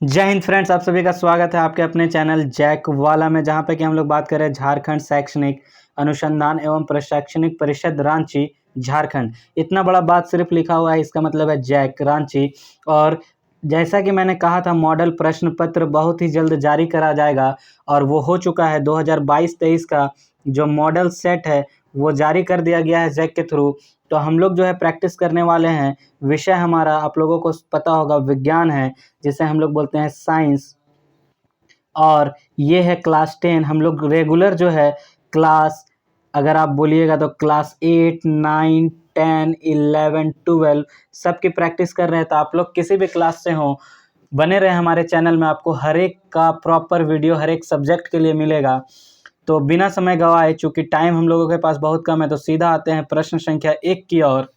जय हिंद फ्रेंड्स, आप सभी का स्वागत है आपके अपने चैनल जैक वाला में, जहां पे कि हम लोग बात कर रहे हैं झारखंड शैक्षणिक अनुसंधान एवं प्रशैक्षणिक परिषद रांची झारखंड। इतना बड़ा बात सिर्फ लिखा हुआ है, इसका मतलब है जैक रांची। और जैसा कि मैंने कहा था, मॉडल प्रश्न पत्र बहुत ही जल्द जारी करा जाएगा और वो हो चुका है। 2022-23 का जो मॉडल सेट है वो जारी कर दिया गया है जैक के थ्रू। तो हम लोग जो है प्रैक्टिस करने वाले हैं। विषय हमारा आप लोगों को पता होगा विज्ञान है, जिसे हम लोग बोलते हैं साइंस। और ये है क्लास 10। हम लोग रेगुलर जो है क्लास, अगर आप बोलिएगा तो क्लास 8, 9, 10, 11, 12 सबकी प्रैक्टिस कर रहे हैं। तो आप लोग किसी भी क्लास से हो, बने रहे हमारे चैनल में। आपको हर एक का प्रॉपर वीडियो हर एक सब्जेक्ट के लिए मिलेगा। तो बिना समय गवाए, चूँकि टाइम हम लोगों के पास बहुत कम है, तो सीधा आते हैं प्रश्न संख्या 1 की ओर,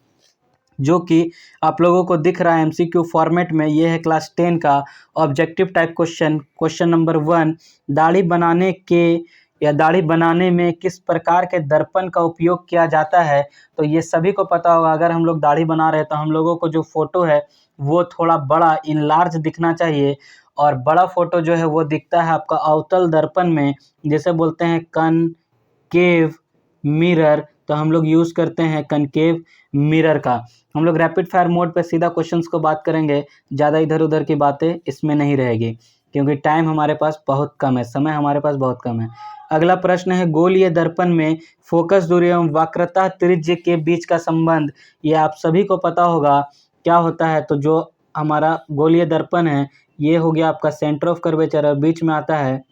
जो कि आप लोगों को दिख रहा है एमसीक्यू फॉर्मेट में। ये है क्लास 10 का objective type question. Question number 1, दाढ़ी बनाने के या दाढ़ी बनाने में किस प्रकार के दर्पण का उपयोग किया जाता है। तो ये सभी को पता होगा, अगर हम लोग दाढ़ी बना रहे हैं तो हम लोगों को जो फोटो है वो थोड़ा बड़ा इनलार्ज दिखना चाहिए। और बड़ा फोटो जो है वो दिखता है आपका अवतल दर्पण में, जिसे बोलते हैं कनकेव मिरर। तो हम लोग यूज़ करते हैं कनकेव मिरर का। हम लोग रैपिड फायर मोड पे सीधा क्वेश्चंस को बात करेंगे, ज़्यादा इधर उधर की बातें इसमें नहीं रहेगी, क्योंकि टाइम हमारे पास बहुत कम है, समय हमारे पास बहुत कम है। अगला प्रश्न है, गोलीय दर्पण में फोकस दूरी एवं वक्रता त्रिज्य के बीच का संबंध। ये आप सभी को पता होगा क्या होता है। तो जो हमारा गोलीय दर्पण है, ये हो गया आपका सेंटर ऑफ कर्वेचर, और बीच में आता है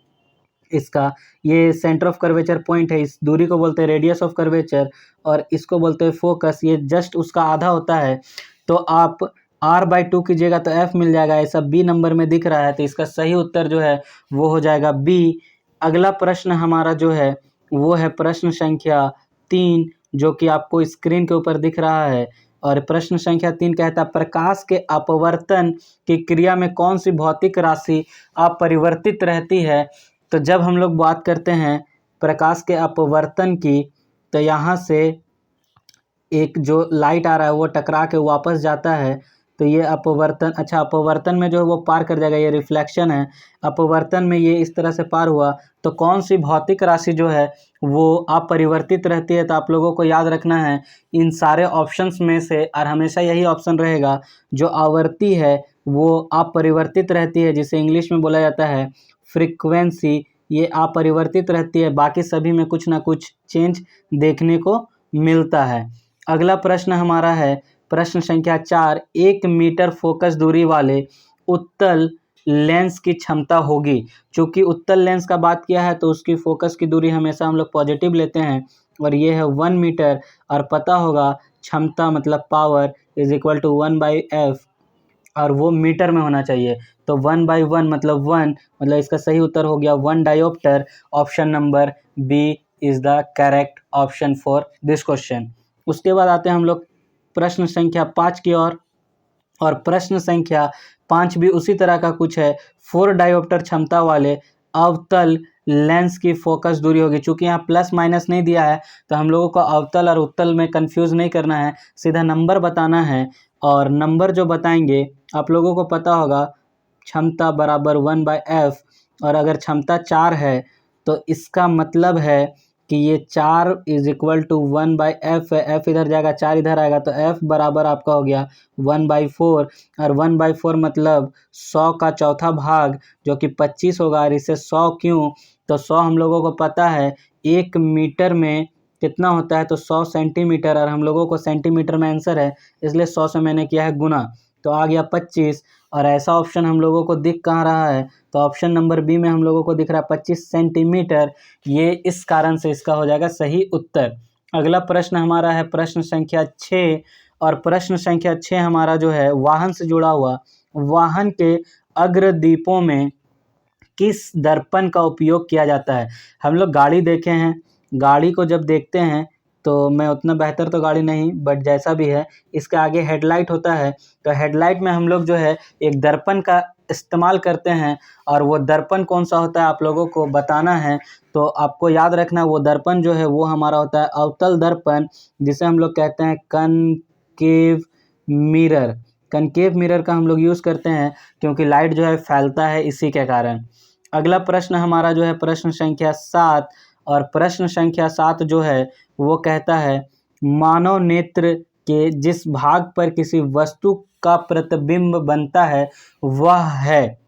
इसका ये सेंटर ऑफ कर्वेचर पॉइंट है। इस दूरी को बोलते हैं रेडियस ऑफ कर्वेचर, और इसको बोलते हैं फोकस। ये जस्ट उसका आधा होता है। तो आप r/2 कीजिएगा तो f मिल जाएगा। ऐसा b नंबर में दिख रहा है, तो इसका सही उत्तर जो है वो हो जाएगा b। अगला प्रश्न हमारा जो है वो है प्रश्न संख्या 3, जो कि आपको स्क्रीन के ऊपर दिख रहा है। और प्रश्न संख्या 3 कहता है, प्रकाश के अपवर्तन की क्रिया में कौन सी भौतिक राशि अपरिवर्तित रहती है। तो जब हम लोग बात करते हैं प्रकाश के अपवर्तन की, तो यहाँ से एक जो लाइट आ रहा है वो टकरा के वापस जाता है। तो ये अपवर्तन, अच्छा अपवर्तन में जो है वो पार कर जाएगा, ये रिफ्लेक्शन है। अपवर्तन में ये इस तरह से पार हुआ। तो कौन सी भौतिक राशि जो है वो अपरिवर्तित रहती है। तो आप लोगों को याद रखना है इन सारे ऑप्शंस में से, और हमेशा यही ऑप्शन रहेगा, जो आवर्ती है वो अपरिवर्तित रहती है, जिसे इंग्लिश में बोला जाता है फ्रीक्वेंसी। ये अपरिवर्तित रहती है, बाकी सभी में कुछ ना कुछ चेंज देखने को मिलता है। अगला प्रश्न हमारा है प्रश्न संख्या 4, 1 मीटर फोकस दूरी वाले उत्तल लेंस की क्षमता होगी। चूंकि उत्तल लेंस का बात किया है तो उसकी फोकस की दूरी हमेशा हम लोग पॉजिटिव लेते हैं, और ये है 1 मीटर। और पता होगा क्षमता मतलब power is equal to 1/f, और वो मीटर में होना चाहिए। तो 1/1 मतलब 1, मतलब इसका सही उत्तर हो गया 1 dioptre. Option number B is the correct option for this question. उसके बाद आते हैं हम लोग प्रश्न संख्या 5 की ओर। और प्रश्न संख्या 5 भी उसी तरह का कुछ है। 4 डायोप्टर क्षमता वाले अवतल लेंस की फोकस दूरी होगी। चूंकि यहाँ प्लस माइनस नहीं दिया है, तो हम लोगों को अवतल और उत्तल में कंफ्यूज नहीं करना है, सीधा नंबर बताना है। और नंबर जो बताएंगे आप लोगों को पता होगा, क्षमता बराबर 1/f। और अगर क्षमता 4 है तो इसका मतलब है कि ये 4 इज इक्वल टू 1/f है। f इधर जाएगा, 4 इधर आएगा, तो f बराबर आपका हो गया 1/4। और 1/4 मतलब 100 का चौथा भाग, जो कि 25 होगा। और इसे 100 क्यों, तो 100 हम लोगों को पता है 1 मीटर में कितना होता है, तो 100 सेंटीमीटर। और हम लोगों को सेंटीमीटर में आंसर है, इसलिए 100 से मैंने किया है गुना, तो आ गया 25। और ऐसा ऑप्शन हम लोगों को दिख कहाँ रहा है, तो ऑप्शन नंबर बी में हम लोगों को दिख रहा है 25 सेंटीमीटर। ये इस कारण से इसका हो जाएगा सही उत्तर। अगला प्रश्न हमारा है प्रश्न संख्या 6। और प्रश्न संख्या 6 हमारा जो है वाहन से जुड़ा हुआ, वाहन के अग्रदीपों में किस दर्पण का उपयोग किया जाता है। हम लोग गाड़ी देखे हैं, गाड़ी को जब देखते हैं तो मैं उतना बेहतर तो गाड़ी नहीं, बट जैसा भी है, इसके आगे हेडलाइट होता है। तो हेडलाइट में हम लोग जो है एक दर्पण का इस्तेमाल करते हैं, और वो दर्पण कौन सा होता है आप लोगों को बताना है। तो आपको याद रखना, वो दर्पण जो है वो हमारा होता है अवतल दर्पण, जिसे हम लोग कहते हैं कनकेव मिरर। कनकेव मिरर का हम लोग यूज़ करते हैं क्योंकि लाइट जो है फैलता है इसी के कारण। अगला प्रश्न हमारा जो है प्रश्न संख्या 7, और प्रश्न संख्या 7 जो है वो कहता है मानव नेत्र के जिस भाग पर किसी वस्तु का प्रतिबिंब बनता है वह है,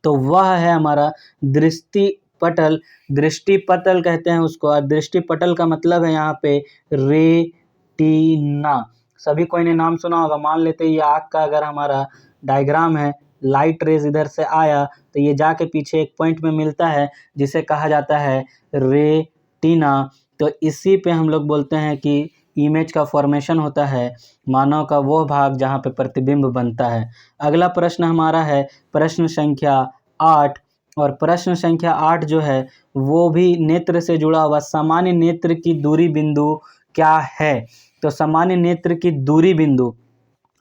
तो वह है हमारा दृष्टिपटल। दृष्टिपटल कहते हैं उसको, और दृष्टिपटल का मतलब है यहाँ पे रेटिना। सभी को इन्हें नाम सुना होगा। मान लेते हैं ये आँख का अगर हमारा डायग्राम है, लाइट रेज इधर से आया तो ये जाके पीछे एक पॉइंट में मिलता है जिसे कहा जाता है रेटिना। तो इसी पे हम लोग बोलते हैं कि इमेज का फॉर्मेशन होता है मानव का वो भाग जहाँ पे प्रतिबिंब बनता है। अगला प्रश्न हमारा है प्रश्न संख्या 8, और प्रश्न संख्या 8 जो है वो भी नेत्र से जुड़ा हुआ सामान्य नेत्र की दूरी बिंदु क्या है। तो सामान्य नेत्र की दूरी बिंदु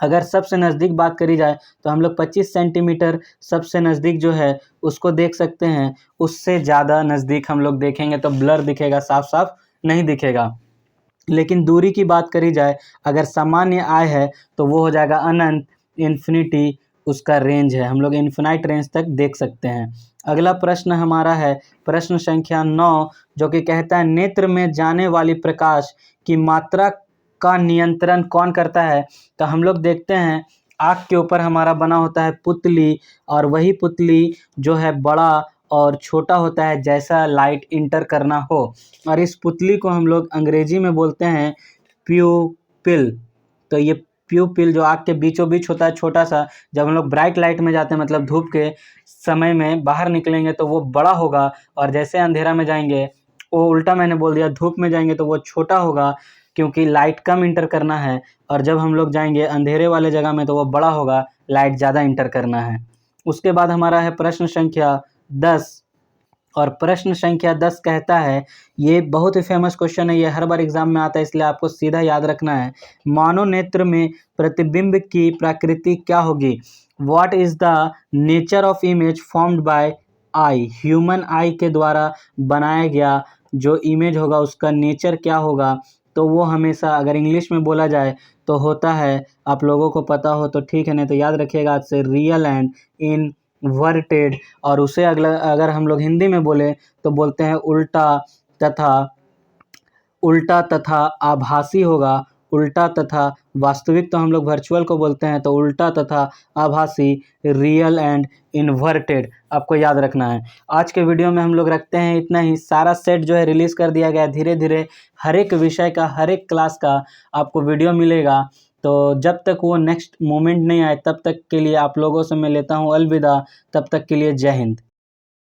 अगर सबसे नज़दीक बात करी जाए तो हम लोग 25 सेंटीमीटर सबसे नज़दीक जो है उसको देख सकते हैं। उससे ज़्यादा नज़दीक हम लोग देखेंगे तो ब्लर दिखेगा, साफ साफ नहीं दिखेगा। लेकिन दूरी की बात करी जाए अगर सामान्य आय है तो वो हो जाएगा अनंत, इन्फिनिटी उसका रेंज है, हम लोग इन्फिनाइट रेंज तक देख सकते हैं। अगला प्रश्न हमारा है प्रश्न संख्या 9, जो कि कहता है नेत्र में जाने वाली प्रकाश की मात्रा का नियंत्रण कौन करता है। तो हम लोग देखते हैं आँख के ऊपर हमारा बना होता है पुतली, और वही पुतली जो है बड़ा और छोटा होता है जैसा लाइट इंटर करना हो, और इस पुतली को हम लोग अंग्रेजी में बोलते हैं प्यूपिल। तो ये प्यूपिल जो आँख के बीचों बीच होता है छोटा सा, जब हम लोग ब्राइट लाइट में जाते हैं मतलब धूप के समय में बाहर निकलेंगे तो वो बड़ा होगा, और जैसे अंधेरा में जाएंगे, वो उल्टा मैंने बोल दिया, धूप में जाएंगे तो वो छोटा होगा क्योंकि लाइट कम इंटर करना है, और जब हम लोग जाएंगे अंधेरे वाले जगह में तो वो बड़ा होगा, लाइट ज़्यादा इंटर करना है। उसके बाद हमारा है प्रश्न संख्या 10, और प्रश्न संख्या 10 कहता है, ये बहुत ही फेमस क्वेश्चन है, ये हर बार एग्जाम में आता है इसलिए आपको सीधा याद रखना है। मानव नेत्र में प्रतिबिंब की प्रकृति क्या होगी। What is the nature of image formed by I. Human आई के द्वारा बनाया गया जो इमेज होगा उसका नेचर क्या होगा। तो वो हमेशा अगर इंग्लिश में बोला जाए तो होता है, आप लोगों को पता हो तो ठीक है, नहीं तो याद रखिएगा आज से, रियल एंड इनवर्टेड। और उसे अगला अगर हम लोग हिंदी में बोले तो बोलते हैं उल्टा तथा आभासी होगा। उल्टा तथा वास्तविक तो हम लोग वर्चुअल को बोलते हैं, तो उल्टा तथा आभासी, रियल एंड इन्वर्टेड आपको याद रखना है। आज के वीडियो में हम लोग रखते हैं इतना ही। सारा सेट जो है रिलीज़ कर दिया गया है, धीरे धीरे हर एक विषय का, हर एक क्लास का आपको वीडियो मिलेगा। तो जब तक वो नेक्स्ट मोमेंट नहीं आए तब तक के लिए आप लोगों से मैं लेता हूँ अलविदा। तब तक के लिए जय हिंद।